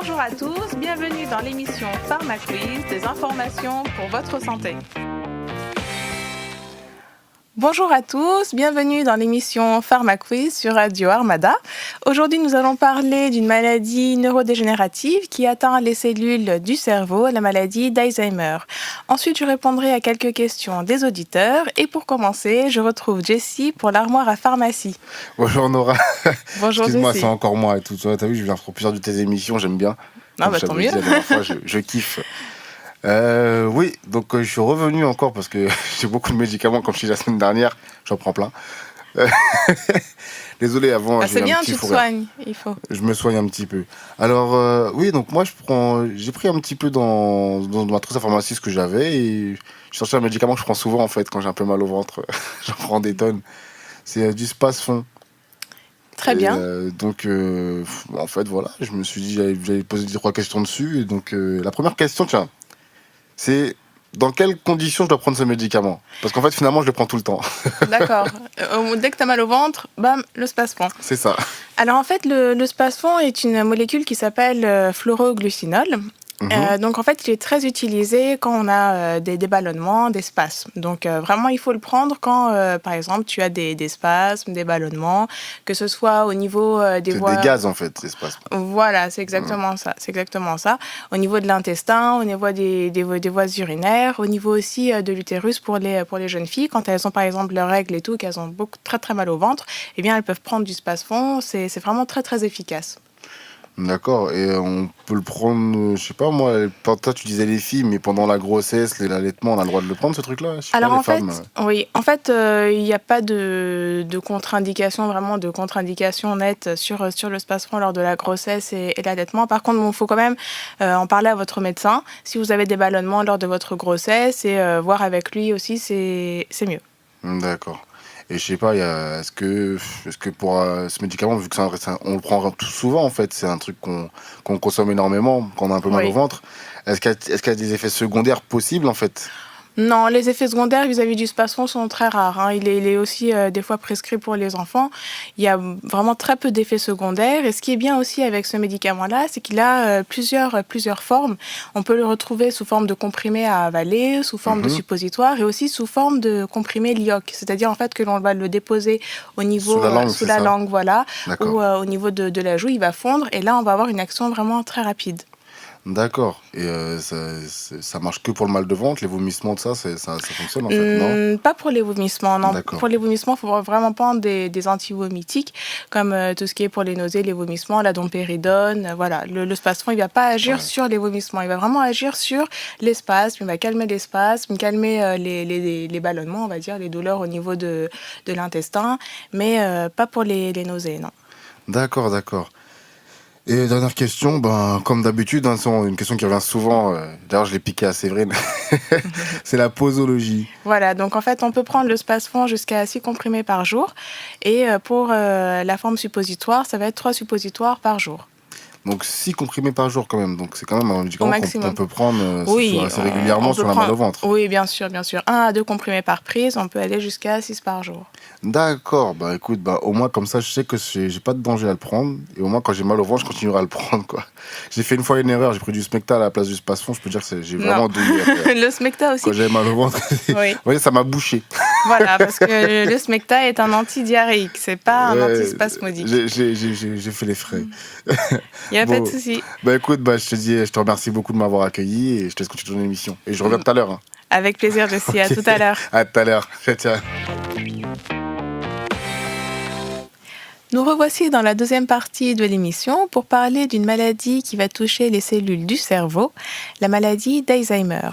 Bonjour à tous, bienvenue dans l'émission PharmaQuiz, des informations pour votre santé. Bonjour à tous, bienvenue dans l'émission PharmaQuiz sur Radio Armada. Aujourd'hui, nous allons parler d'une maladie neurodégénérative qui atteint les cellules du cerveau, la maladie d'Alzheimer. Ensuite, je répondrai à quelques questions des auditeurs. Et pour commencer, je retrouve Jessie pour l'armoire à pharmacie. Bonjour Nora. Bonjour Excuse-moi, Jessie. c'est encore moi et tout. Tu as vu, je viens pour plusieurs de tes émissions, j'aime bien. Ah bah tant mieux. La dernière fois, je kiffe. Oui, donc je suis revenu encore parce que j'ai beaucoup de médicaments, comme je disais la semaine dernière, j'en prends plein. Désolé, avant, j'ai C'est eu un bien, petit tu te fou rire. soignes, il faut. Je me soigne un petit peu. Alors, oui, donc moi, j'ai pris un petit peu dans ma trousse à pharmacie ce que j'avais et j'ai sorti un médicament que je prends souvent en fait quand j'ai un peu mal au ventre. J'en prends des tonnes. C'est du Spasfon. Très bien. Donc, en fait, voilà, je me suis dit, j'allais poser 2-3 questions dessus. Et donc, la première question, tiens, c'est dans quelles conditions je dois prendre ce médicament? Parce qu'en fait, finalement, je le prends tout le temps. D'accord. Dès que tu as mal au ventre, bam, le Spasfon. C'est ça. Alors en fait, le Spasfon est une molécule qui s'appelle fluoroglucinol. Donc en fait, il est très utilisé quand on a des ballonnements, des spasmes. Donc vraiment, il faut le prendre quand, par exemple, tu as des spasmes, des ballonnements, que ce soit au niveau des voies... C'est des gaz, en fait, ces spasmes. Voilà, c'est exactement ça. C'est exactement ça. Au niveau de l'intestin, au niveau des voies urinaires, au niveau aussi de l'utérus pour les jeunes filles, quand elles ont par exemple leurs règles et tout, qu'elles ont très très mal au ventre, eh bien elles peuvent prendre du Spasfon. C'est vraiment très très efficace. D'accord. Et on peut le prendre, je sais pas, moi, toi, tu disais les filles, mais pendant la grossesse, l'allaitement, on a le droit de le prendre, ce truc-là? Je sais Alors pas, les en fait, femmes. oui, en fait, il n'y a pas de contre-indication, vraiment de contre-indication nette sur le Spasfon lors de la grossesse et l'allaitement. Par contre, il faut quand même en parler à votre médecin si vous avez des ballonnements lors de votre grossesse et voir avec lui aussi, c'est mieux. D'accord. Et je sais pas, est-ce que pour ce médicament, vu que on le prend tout souvent en fait, c'est un truc qu'on consomme énormément quand on a un peu mal Oui. au ventre, est-ce qu'il y a des effets secondaires possibles en fait? Non, les effets secondaires vis-à-vis du Spasfon sont très rares, hein. Il est aussi des fois prescrit pour les enfants. Il y a vraiment très peu d'effets secondaires. Et ce qui est bien aussi avec ce médicament-là, c'est qu'il a plusieurs formes. On peut le retrouver sous forme de comprimé à avaler, sous forme de suppositoire et aussi sous forme de comprimé LIOC. C'est-à-dire en fait que l'on va le déposer au niveau Sous la ça? langue, voilà, D'accord. ou au niveau de la joue, il va fondre et là on va avoir une action vraiment très rapide. D'accord. Et ça marche que pour le mal de ventre, les vomissements, de ça fonctionne en fait, non? Pas pour les vomissements, non. D'accord. Pour les vomissements, il faut vraiment prendre des antivomitiques, comme tout ce qui est pour les nausées, les vomissements, la dompéridone. Voilà, le Spasfon, il ne va pas agir sur les vomissements, il va vraiment agir sur les spasmes, il va calmer les spasmes, calmer les ballonnements, on va dire, les douleurs au niveau de l'intestin, mais pas pour les nausées, non. D'accord, d'accord. Et dernière question, ben, comme d'habitude, hein, c'est une question qui revient souvent, d'ailleurs je l'ai piqué à Séverine, c'est la posologie. Voilà, donc en fait, on peut prendre le Spasfon jusqu'à 6 comprimés par jour. Et pour la forme suppositoire, ça va être 3 suppositoires par jour. Donc 6 comprimés par jour quand même, donc c'est quand même un Au médicament maximum. qu'on peut prendre Oui, assez régulièrement on sur peut la mal prendre... au ventre. Oui, bien sûr, bien sûr. 1 à 2 comprimés par prise, on peut aller jusqu'à 6 par jour. D'accord, bah écoute, bah au moins comme ça je sais que j'ai pas de danger à le prendre, et au moins quand j'ai mal au ventre je continuerai à le prendre quoi. J'ai fait une fois une erreur, j'ai pris du Smecta à la place du Spasfon, je peux dire que j'ai Non. vraiment douillé après. Le Smecta aussi. Quand j'avais mal au ventre, Oui. ouais, ça m'a bouché. Voilà, parce que le Smecta est un antidiarrhéique, c'est pas un antispasmodique. J'ai fait les frais. Il n'y a pas de Bon, souci. bah écoute, bah je te remercie beaucoup de m'avoir accueilli et je te laisse continuer ton émission. Et je reviens tout à l'heure. Hein. Avec plaisir, Jessie. À Ok. tout à l'heure. À tout à l'heure. Ciao, ciao. Nous revoici dans la deuxième partie de l'émission pour parler d'une maladie qui va toucher les cellules du cerveau, la maladie d'Alzheimer.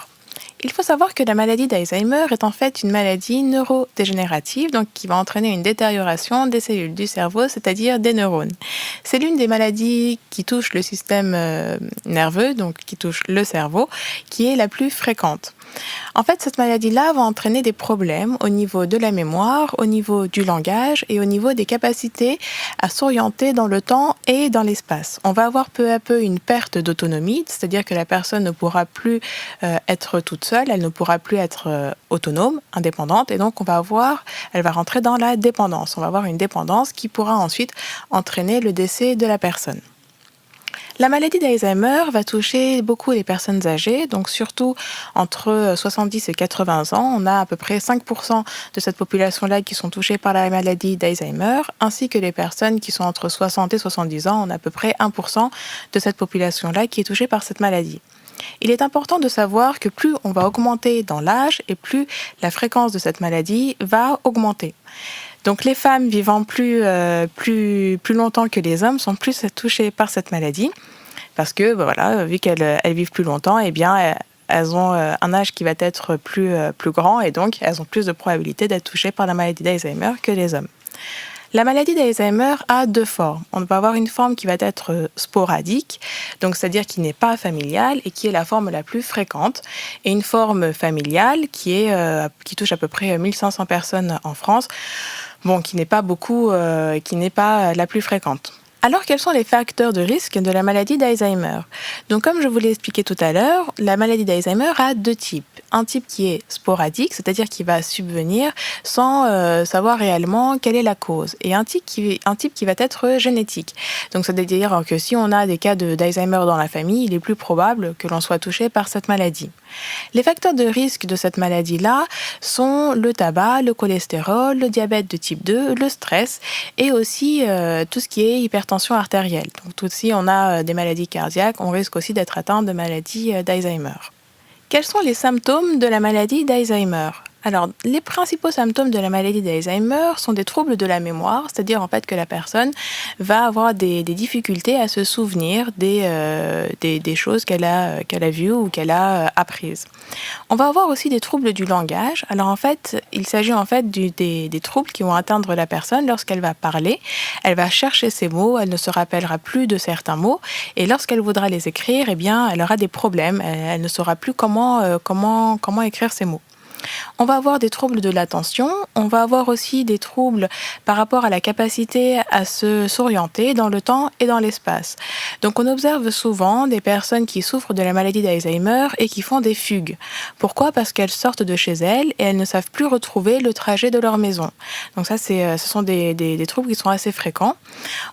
Il faut savoir que la maladie d'Alzheimer est en fait une maladie neurodégénérative, donc qui va entraîner une détérioration des cellules du cerveau, c'est-à-dire des neurones. C'est l'une des maladies qui touche le système nerveux, donc qui touche le cerveau, qui est la plus fréquente. En fait, cette maladie-là va entraîner des problèmes au niveau de la mémoire, au niveau du langage et au niveau des capacités à s'orienter dans le temps et dans l'espace. On va avoir peu à peu une perte d'autonomie, c'est-à-dire que la personne ne pourra plus être toute seule, elle ne pourra plus être autonome, indépendante, et donc elle va rentrer dans la dépendance. On va avoir une dépendance qui pourra ensuite entraîner le décès de la personne. La maladie d'Alzheimer va toucher beaucoup les personnes âgées, donc surtout entre 70 et 80 ans. On a à peu près 5% de cette population-là qui sont touchées par la maladie d'Alzheimer, ainsi que les personnes qui sont entre 60 et 70 ans. On a à peu près 1% de cette population-là qui est touchée par cette maladie. Il est important de savoir que plus on va augmenter dans l'âge et plus la fréquence de cette maladie va augmenter. Donc les femmes vivant plus longtemps que les hommes sont plus touchées par cette maladie parce que voilà, vu qu'elles vivent plus longtemps, eh bien elles ont un âge qui va être plus grand et donc elles ont plus de probabilité d'être touchées par la maladie d'Alzheimer que les hommes. La maladie d'Alzheimer a deux formes. On va avoir une forme qui va être sporadique, donc c'est-à-dire qui n'est pas familiale et qui est la forme la plus fréquente, et une forme familiale qui touche à peu près 1500 personnes en France, qui n'est pas beaucoup, qui n'est pas la plus fréquente. Alors, quels sont les facteurs de risque de la maladie d'Alzheimer? Donc, comme je vous l'ai expliqué tout à l'heure, la maladie d'Alzheimer a deux types. Un type qui est sporadique, c'est-à-dire qui va subvenir sans savoir réellement quelle est la cause. Et un type qui va être génétique. Donc, c'est-à-dire que si on a des cas d'Alzheimer dans la famille, il est plus probable que l'on soit touché par cette maladie. Les facteurs de risque de cette maladie-là sont le tabac, le cholestérol, le diabète de type 2, le stress et aussi tout ce qui est hypertension artérielle. Donc, si on a des maladies cardiaques, on risque aussi d'être atteint de maladie d'Alzheimer. Quels sont les symptômes de la maladie d'Alzheimer? Alors, les principaux symptômes de la maladie d'Alzheimer sont des troubles de la mémoire, c'est-à-dire en fait que la personne va avoir des difficultés à se souvenir des choses qu'elle a vues ou qu'elle a apprises. On va avoir aussi des troubles du langage. Alors en fait, il s'agit en fait des troubles qui vont atteindre la personne lorsqu'elle va parler. Elle va chercher ses mots, elle ne se rappellera plus de certains mots, et lorsqu'elle voudra les écrire, eh bien, elle aura des problèmes. Elle ne saura plus comment écrire ces mots. On va avoir des troubles de l'attention, on va avoir aussi des troubles par rapport à la capacité à s'orienter dans le temps et dans l'espace. Donc on observe souvent des personnes qui souffrent de la maladie d'Alzheimer et qui font des fugues. Pourquoi? Parce qu'elles sortent de chez elles et elles ne savent plus retrouver le trajet de leur maison. Donc ça, ce sont des troubles qui sont assez fréquents.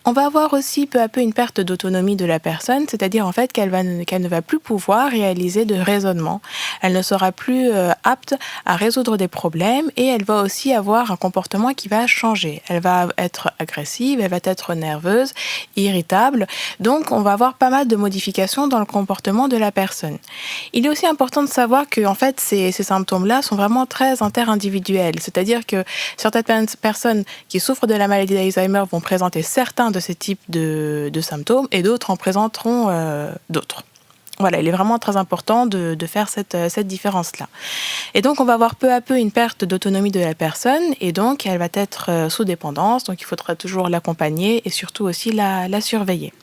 On va avoir aussi peu à peu une perte d'autonomie de la personne, c'est-à-dire en fait qu'elle ne va plus pouvoir réaliser de raisonnement. Elle ne sera plus apte à résoudre des problèmes et elle va aussi avoir un comportement qui va changer. Elle va être agressive, elle va être nerveuse, irritable. Donc, on va avoir pas mal de modifications dans le comportement de la personne. Il est aussi important de savoir que, en fait, ces symptômes-là sont vraiment très interindividuels. C'est-à-dire que certaines personnes qui souffrent de la maladie d'Alzheimer vont présenter certains de ces types de symptômes et d'autres en présenteront d'autres. Voilà, il est vraiment très important de faire cette différence-là. Et donc, on va avoir peu à peu une perte d'autonomie de la personne et donc, elle va être sous dépendance. Donc, il faudra toujours l'accompagner et surtout aussi la surveiller.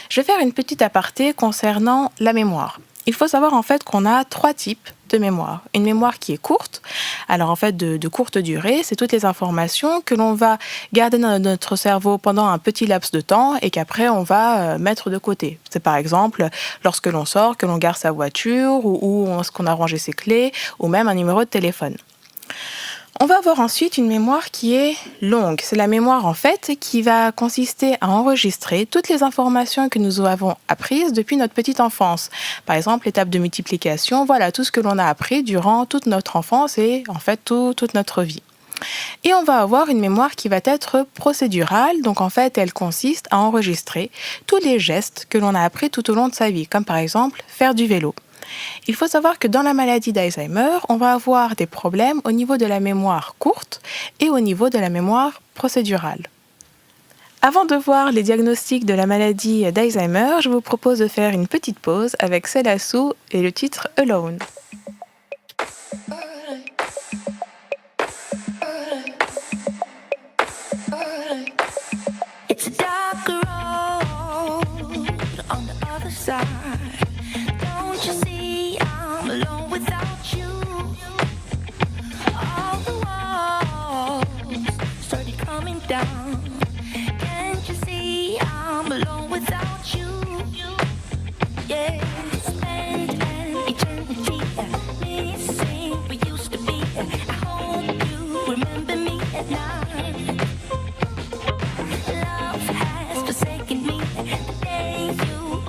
Je vais faire une petite aparté concernant la mémoire. Il faut savoir en fait qu'on a trois types de mémoire. Une mémoire qui est courte, alors en fait de courte durée, c'est toutes les informations que l'on va garder dans notre cerveau pendant un petit laps de temps et qu'après on va mettre de côté. C'est par exemple lorsque l'on sort, que l'on gare sa voiture ou qu'on a rangé ses clés ou même un numéro de téléphone. On va avoir ensuite une mémoire qui est longue. C'est la mémoire en fait qui va consister à enregistrer toutes les informations que nous avons apprises depuis notre petite enfance. Par exemple, l'étape de multiplication, voilà tout ce que l'on a appris durant toute notre enfance et en fait toute notre vie. Et on va avoir une mémoire qui va être procédurale, donc en fait elle consiste à enregistrer tous les gestes que l'on a appris tout au long de sa vie, comme par exemple faire du vélo. Il faut savoir que dans la maladie d'Alzheimer, on va avoir des problèmes au niveau de la mémoire courte et au niveau de la mémoire procédurale. Avant de voir les diagnostics de la maladie d'Alzheimer, je vous propose de faire une petite pause avec Selassou et le titre Alone. It's a dark road on the other side. Don't you see I'm alone without you? All the walls started coming down. Can't you see I'm alone without you? Yeah, spend an eternity missing we used to be. I hope you remember me at night. Love has forsaken me the day you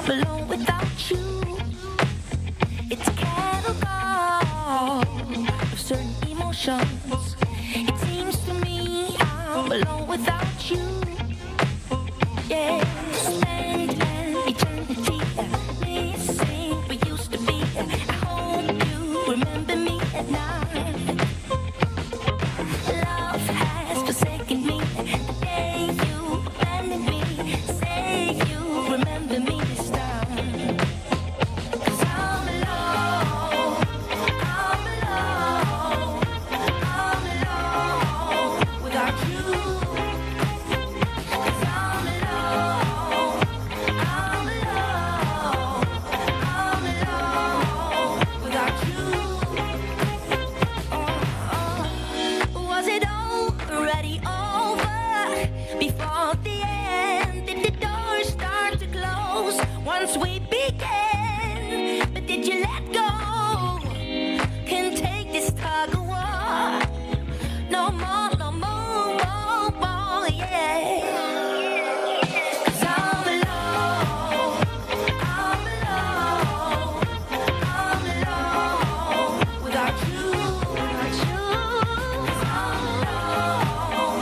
I'm alone without you. It's a catalog of certain emotions. It seems to me I'm alone without you. Yeah, spend an eternity missing we used to be. I hope you remember me at night. Love has forsaken me the day you abandoned me. Say you remember me this time. 'Cause I'm alone, I'm alone, I'm alone without you. 'Cause I'm alone, I'm alone, I'm alone without you. Was it already over before the end? Did the doors start to close once we began? But did you let go? Can't take this tug of war. No more, no more, more, more, yeah. 'Cause I'm alone, I'm alone, I'm alone without you, without you. 'Cause I'm alone,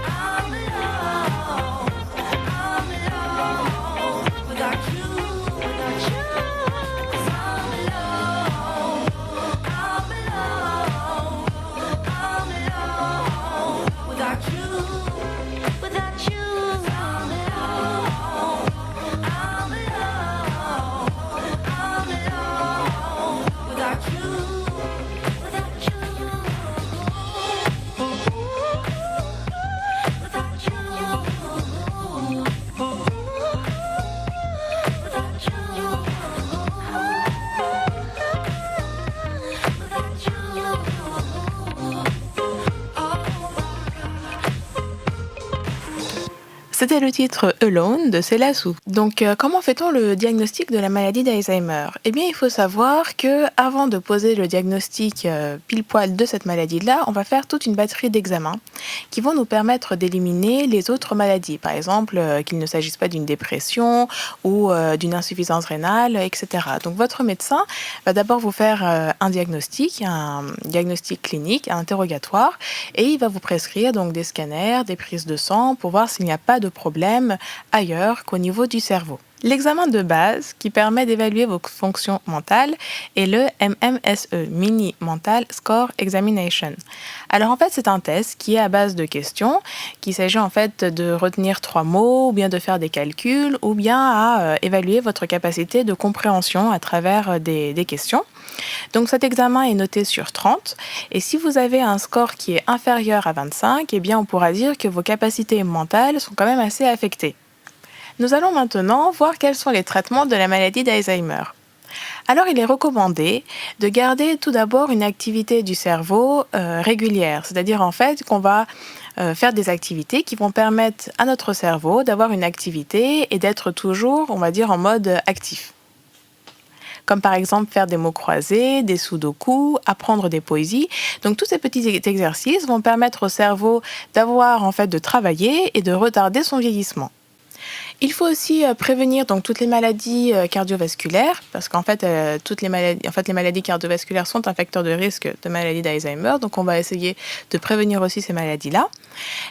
I'm alone, I'm alone without you, without you. 'Cause I'm alone, I'm alone, I'm alone without you, without you. 'Cause I'm alone, I'm alone, I'm alone without you, without you. Without you, without you, without you. C'était le titre Alone de Céla Sou. Donc, comment fait-on le diagnostic de la maladie d'Alzheimer? Eh bien, il faut savoir que avant de poser le diagnostic pile poil de cette maladie-là, on va faire toute une batterie d'examens qui vont nous permettre d'éliminer les autres maladies. Par exemple, qu'il ne s'agisse pas d'une dépression ou d'une insuffisance rénale, etc. Donc, votre médecin va d'abord vous faire un diagnostic clinique, un interrogatoire, et il va vous prescrire donc des scanners, des prises de sang pour voir s'il n'y a pas de problème ailleurs qu'au niveau du cerveau. L'examen de base qui permet d'évaluer vos fonctions mentales est le MMSE, Mini Mental Score Examination. Alors en fait, c'est un test qui est à base de questions, qu'il s'agit en fait de retenir 3 mots, ou bien de faire des calculs, ou bien à évaluer votre capacité de compréhension à travers des questions. Donc cet examen est noté sur 30 et si vous avez un score qui est inférieur à 25, eh bien on pourra dire que vos capacités mentales sont quand même assez affectées. Nous allons maintenant voir quels sont les traitements de la maladie d'Alzheimer. Alors il est recommandé de garder tout d'abord une activité du cerveau régulière, c'est-à-dire en fait qu'on va faire des activités qui vont permettre à notre cerveau d'avoir une activité et d'être toujours, on va dire, en mode actif. Comme par exemple faire des mots croisés, des sudoku, apprendre des poésies. Donc tous ces petits exercices vont permettre au cerveau de travailler et de retarder son vieillissement. Il faut aussi prévenir donc toutes les maladies cardiovasculaires parce qu'en fait les maladies cardiovasculaires sont un facteur de risque de maladie d'Alzheimer, donc on va essayer de prévenir aussi ces maladies-là.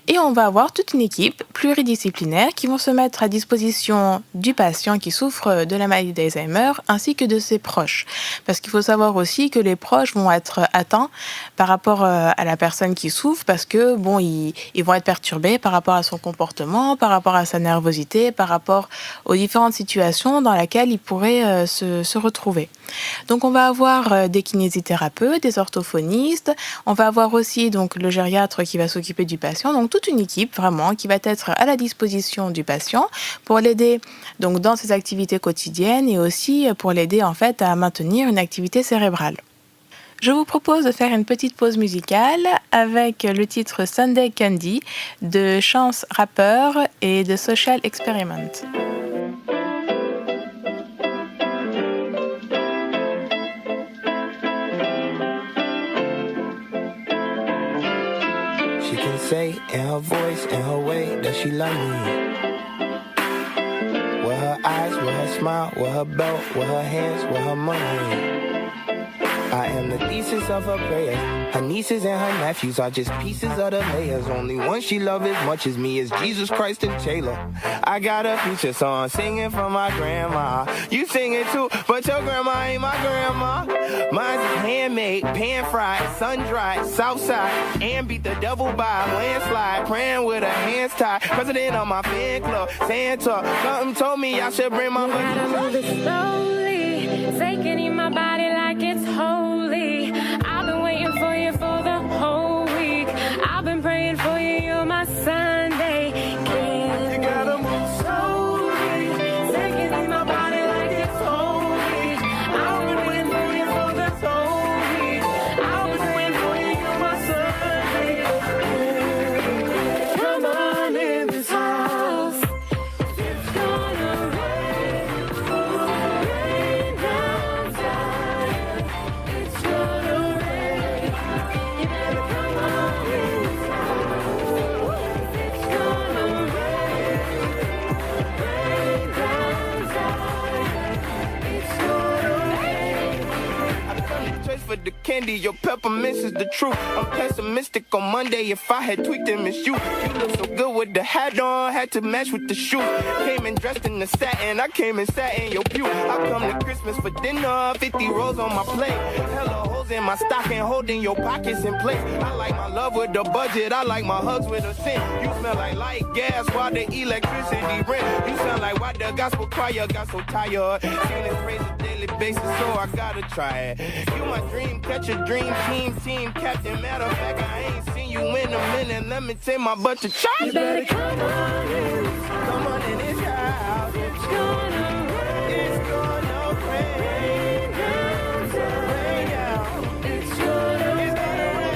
Et on va avoir toute une équipe pluridisciplinaire qui vont se mettre à disposition du patient qui souffre de la maladie d'Alzheimer ainsi que de ses proches. Parce qu'il faut savoir aussi que les proches vont être atteints par rapport à la personne qui souffre parce que ils vont être perturbés par rapport à son comportement, par rapport à sa nervosité, par rapport aux différentes situations dans lesquelles il pourrait se retrouver. Donc on va avoir des kinésithérapeutes, des orthophonistes, on va avoir aussi donc le gériatre qui va s'occuper du patient, donc toute une équipe vraiment qui va être à la disposition du patient pour l'aider donc dans ses activités quotidiennes et aussi pour l'aider en fait à maintenir une activité cérébrale. Je vous propose de faire une petite pause musicale avec le titre Sunday Candy de Chance Rapper et de Social Experiment. She can say in her voice, in her way that she love me. with her eyes, with her smile, with her belt, with her hands, with her money. I am the thesis of her prayers. Her nieces and her nephews are just pieces of the layers. Only one she loves as much as me is Jesus Christ and Taylor. I got a future song singing for my grandma. You sing it too, but your grandma ain't my grandma. Mine's is handmade, pan-fried, sun-dried, southside, and beat the devil by a landslide. Praying with her hands tied. President of my fan club, Santa. Something told me I should bring my Gotta move it slowly, taking in my body like it's holy. I've been waiting for you for the whole week. I've been praying for you, you're my Sunday kid. You gotta move slowly, taking in my body like it's holy. I've been waiting for you for the whole week. I've been praying for you, you're my Sunday kid. Come on in this house. It's gonna rain down time. It's gonna rain. You better come on in this house. It's gonna rain down time. It's gonna rain. I come to church for the candy, your peppermints is the truth. I'm pessimistic on Monday. If I had tweaked them, it's you. You look so good with the hat on, had to match with the shoes. Came in dressed in the satin, I came and sat in your pew. I come to Christmas for dinner, 50 rolls on my plate. Hella holes in my stocking, holding your pockets in place. I like my love with the budget, I like my hugs with a cent. You smell like light gas while the electricity rent. You sound like why the gospel choir got so tired. Sing this praise on a daily basis, so I gotta try it. You my dream catcher, dream team captain. Matter of fact, I ain't seen you in a minute. Let me take my bunch of charge. You better come on in. Come on in this house. It's gonna rain. It's gonna rain. Rain down time. Rain down. It's gonna rain.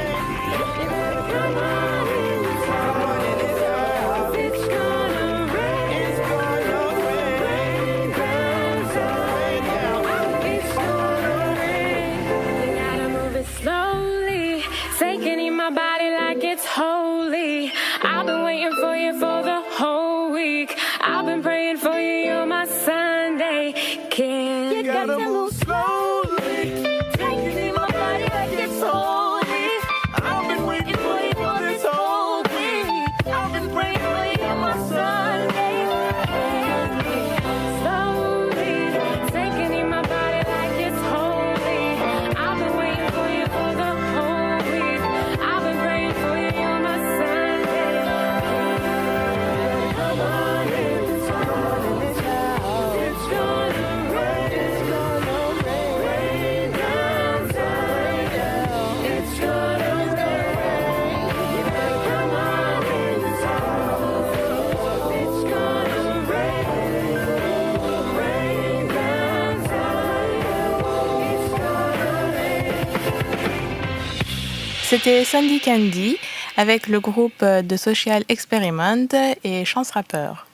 You better come on in this house. It's gonna rain. It's gonna rain. Rain down time. It's gonna rain. You gotta move it slowly, taking in my body like it's holy. I've been waiting for you for the whole week. I've been praying for you, you're my Sunday kid. You gotta move slowly. Taking in my body like it's holy. I've been waiting for you for this whole week. I've been praying for you, you're my Sunday kid. Slowly, taking in my body like it's holy. I've been waiting for you for the whole week. I've been praying for you, you're my Sunday kid. Come on in, come on in this house. It's gonna rain, it's gonna rain. Rain down time. It's gonna rain. You better come on in this house. It's gonna rain. Rain down time. It's gonna rain. C'était Sandy Candy avec le groupe de Social Experiment et Chance Rappeur.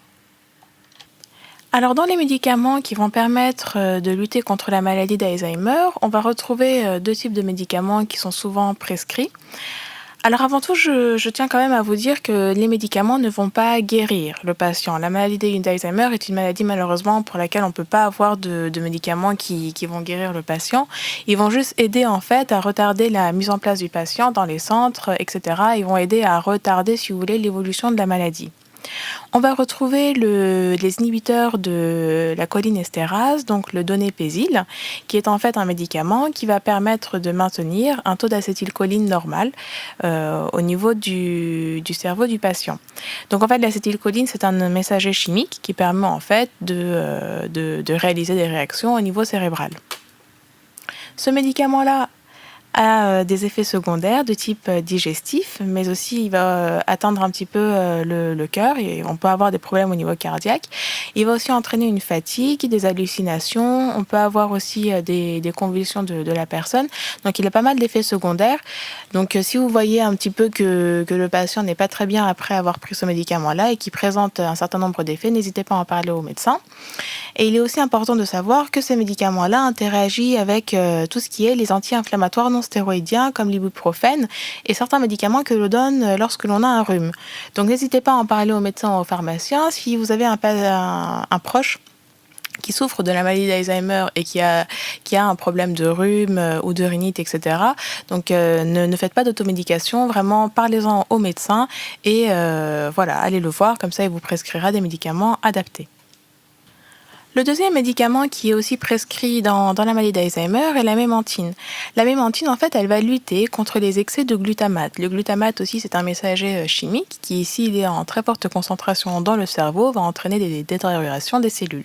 Alors dans les médicaments qui vont permettre de lutter contre la maladie d'Alzheimer, on va retrouver deux types de médicaments qui sont souvent prescrits. Alors avant tout, je tiens quand même à vous dire que les médicaments ne vont pas guérir le patient. La maladie d'Alzheimer est une maladie malheureusement pour laquelle on ne peut pas avoir de médicaments qui vont guérir le patient. Ils vont juste aider en fait à retarder la mise en place du patient dans les centres, etc. Ils vont aider à retarder, si vous voulez, l'évolution de la maladie. On va retrouver les inhibiteurs de la cholinéstérase, donc le donépésil, qui est en fait un médicament qui va permettre de maintenir un taux d'acétylcholine normal au niveau du cerveau du patient. Donc en fait, l'acétylcholine, c'est un messager chimique qui permet en fait de réaliser des réactions au niveau cérébral. Ce médicament-là a des effets secondaires de type digestif, mais aussi il va atteindre un petit peu le cœur et on peut avoir des problèmes au niveau cardiaque. Il va aussi entraîner une fatigue, des hallucinations, on peut avoir aussi des convulsions de la personne. Donc il a pas mal d'effets secondaires. Donc si vous voyez un petit peu que le patient n'est pas très bien après avoir pris ce médicament-là et qu'il présente un certain nombre d'effets, n'hésitez pas à en parler au médecin. Et il est aussi important de savoir que ces médicaments-là interagissent avec tout ce qui est les anti-inflammatoires non stéroïdiens comme l'ibuprofène et certains médicaments que l'on donne lorsque l'on a un rhume. Donc n'hésitez pas à en parler au médecin ou au pharmacien si vous avez un proche qui souffre de la maladie d'Alzheimer et qui a un problème de rhume ou de rhinite, etc. Donc, ne faites pas d'automédication. Vraiment, parlez-en au médecin et voilà, allez le voir. Comme ça, il vous prescrira des médicaments adaptés. Le deuxième médicament qui est aussi prescrit dans la maladie d'Alzheimer est la mémantine. La mémantine, en fait, elle va lutter contre les excès de glutamate. Le glutamate aussi, c'est un messager chimique qui, s'il est en très forte concentration dans le cerveau, va entraîner des détériorations des cellules.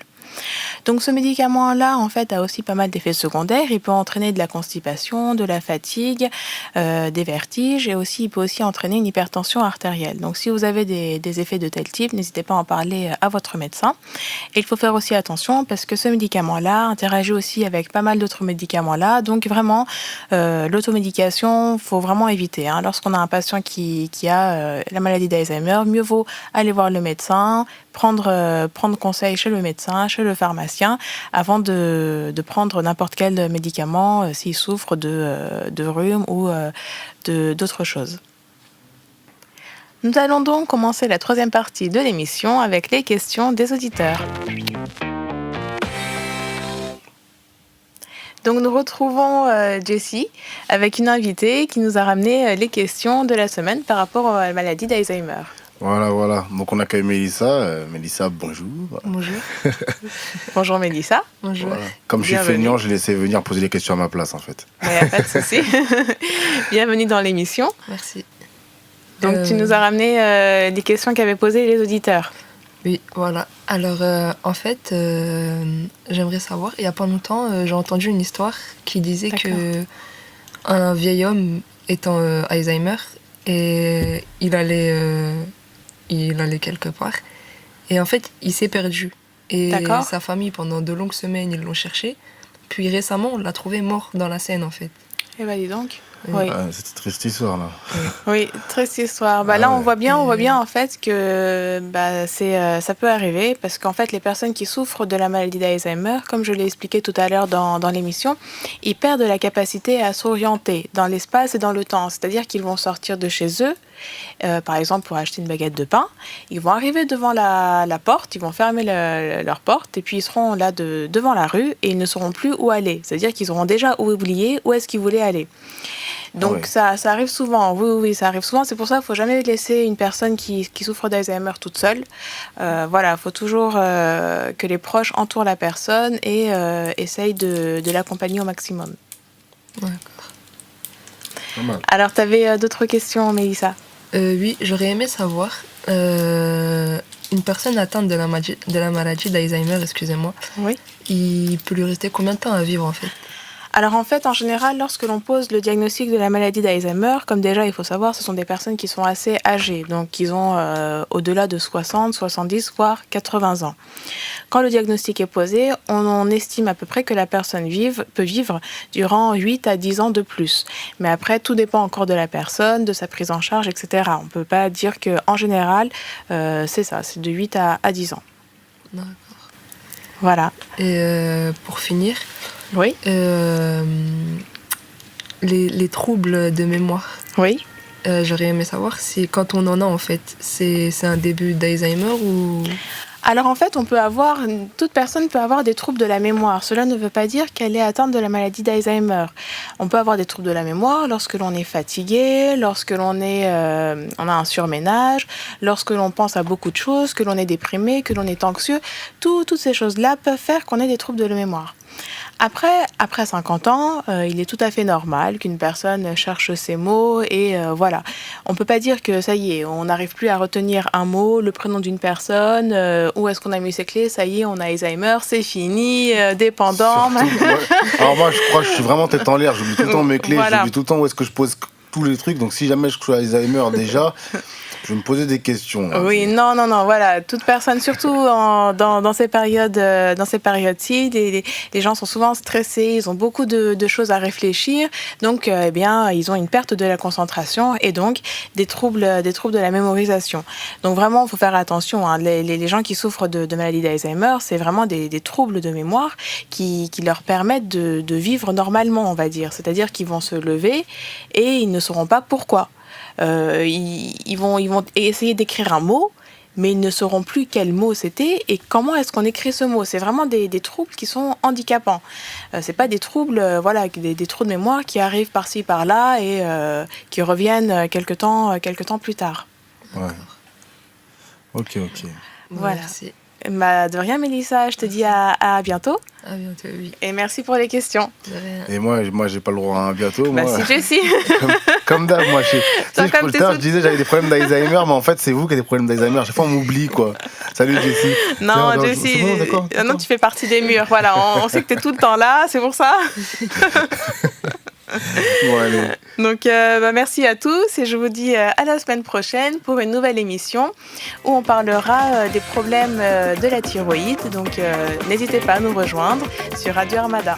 Donc ce médicament-là, en fait, a aussi pas mal d'effets secondaires. Il peut entraîner de la constipation, de la fatigue, des vertiges et aussi il peut aussi entraîner une hypertension artérielle. Donc si vous avez des effets de tel type, n'hésitez pas à en parler à votre médecin. Et il faut faire aussi attention parce que ce médicament-là interagit aussi avec pas mal d'autres médicaments-là. Donc vraiment, l'automédication, faut vraiment éviter. Hein. Lorsqu'on a un patient qui a la maladie d'Alzheimer, mieux vaut aller voir le médecin, prendre conseil chez le médecin, chez le pharmacien, avant de prendre n'importe quel médicament s'il souffre de rhume ou d'autres choses. Nous allons donc commencer la troisième partie de l'émission avec les questions des auditeurs. Donc nous retrouvons Jessie avec une invitée qui nous a ramené les questions de la semaine par rapport à la maladie d'Alzheimer. Voilà. Donc on accueille Mélissa. Mélissa, bonjour. Bonjour. Bonjour Mélissa. Bonjour. Voilà. Comme je suis Bienvenue. feignant, je l'ai laissé venir poser les questions à ma place en fait. Il n'y a pas de souci. Bienvenue dans l'émission. Merci. Donc tu nous as ramené des questions qu'avaient posées les auditeurs. Oui, voilà. Alors, en fait, j'aimerais savoir, il n'y a pas longtemps, j'ai entendu une histoire qui disait D'accord. que un vieil homme étant Alzheimer, et il allait quelque part, et en fait, il s'est perdu. Et D'accord. sa famille, pendant de longues semaines, ils l'ont cherché. Puis récemment, on l'a trouvé mort dans la Seine, en fait. Eh ben dis donc. Oui. Oui. C'est une triste histoire là. Oui, triste histoire. Bah, Ah là, ouais. on voit bien en fait que ça peut arriver parce qu'en fait, les personnes qui souffrent de la maladie d'Alzheimer, comme je l'ai expliqué tout à l'heure dans l'émission, ils perdent la capacité à s'orienter dans l'espace et dans le temps. C'est-à-dire qu'ils vont sortir de chez eux, par exemple pour acheter une baguette de pain. Ils vont arriver devant la porte, ils vont fermer leur porte et puis ils seront là devant la rue et ils ne sauront plus où aller. C'est-à-dire qu'ils auront déjà oublié où est-ce qu'ils voulaient aller. Donc Ah ouais. ça arrive souvent, oui, ça arrive souvent. C'est pour ça qu'il ne faut jamais laisser une personne qui souffre d'Alzheimer toute seule. Voilà, il faut toujours que les proches entourent la personne et essayent de l'accompagner au maximum. D'accord. Pas mal. Alors, tu avais d'autres questions, Mélissa? Oui, j'aurais aimé savoir, une personne atteinte de la maladie d'Alzheimer, excusez-moi, Oui. il peut lui rester combien de temps à vivre, en fait? Alors en fait, en général, lorsque l'on pose le diagnostic de la maladie d'Alzheimer, comme déjà il faut savoir, ce sont des personnes qui sont assez âgées, donc ils ont au-delà de 60, 70, voire 80 ans. Quand le diagnostic est posé, on estime à peu près que la personne peut vivre durant 8 à 10 ans de plus. Mais après, tout dépend encore de la personne, de sa prise en charge, etc. On ne peut pas dire qu'en général, c'est ça, c'est de 8 à 10 ans. D'accord. Voilà. Et pour finir, Oui, les troubles de mémoire, oui. j'aurais aimé savoir si quand on en a, en fait, c'est un début d'Alzheimer ou... Alors en fait, toute personne peut avoir des troubles de la mémoire. Cela ne veut pas dire qu'elle est atteinte de la maladie d'Alzheimer. On peut avoir des troubles de la mémoire lorsque l'on est fatigué, lorsque on a un surménage, lorsque l'on pense à beaucoup de choses, que l'on est déprimé, que l'on est anxieux. Toutes ces choses-là peuvent faire qu'on ait des troubles de la mémoire. Après 50 ans, il est tout à fait normal qu'une personne cherche ses mots et voilà. On ne peut pas dire que ça y est, on n'arrive plus à retenir un mot, le prénom d'une personne, où est-ce qu'on a mis ses clés, ça y est, on a Alzheimer, c'est fini, dépendant. Surtout, ouais. Alors moi, je crois que je suis vraiment tête en l'air. J'oublie tout le temps mes clés, Voilà. j'oublie tout le temps où est-ce que je pose tous les trucs. Donc si jamais je suis Alzheimer déjà, je vais me poser des questions. Là. Oui, non, voilà. Toute personne, surtout dans ces périodes-ci, les gens sont souvent stressés, ils ont beaucoup de choses à réfléchir, donc ils ont une perte de la concentration et donc des troubles de la mémorisation. Donc vraiment, il faut faire attention. Hein. Les gens qui souffrent de maladie d'Alzheimer, c'est vraiment des troubles de mémoire qui leur permettent de vivre normalement, on va dire. C'est-à-dire qu'ils vont se lever et ils ne sauront pas pourquoi. Ils vont essayer d'écrire un mot, mais ils ne sauront plus quel mot c'était et comment est-ce qu'on écrit ce mot. C'est vraiment des troubles qui sont handicapants. C'est pas des troubles, des trous de mémoire qui arrivent par-ci par-là et qui reviennent quelque temps plus tard. Ouais. Ok. Voilà. Merci. Bah, de rien, Mélissa, je te dis à bientôt À bientôt, oui. et merci pour les questions. De rien. Et moi, j'ai pas le droit à un bientôt. Bah, Moi, si Jessie. comme d'hab, moi, Toi, comme tout t'es à l'heure, sous- je disais j'avais des problèmes d'Alzheimer, mais en fait, c'est vous qui avez des problèmes d'Alzheimer. Chaque fois, on m'oublie, quoi. Salut, Jessie. Non, C'est Jessie, bon, d'accord. non, tu fais partie des murs. Voilà, on sait que tu es tout le temps là, c'est pour ça. Bon, allez. Donc, merci à tous et je vous dis à la semaine prochaine pour une nouvelle émission où on parlera des problèmes de la thyroïde. Donc, n'hésitez pas à nous rejoindre sur Radio Armada.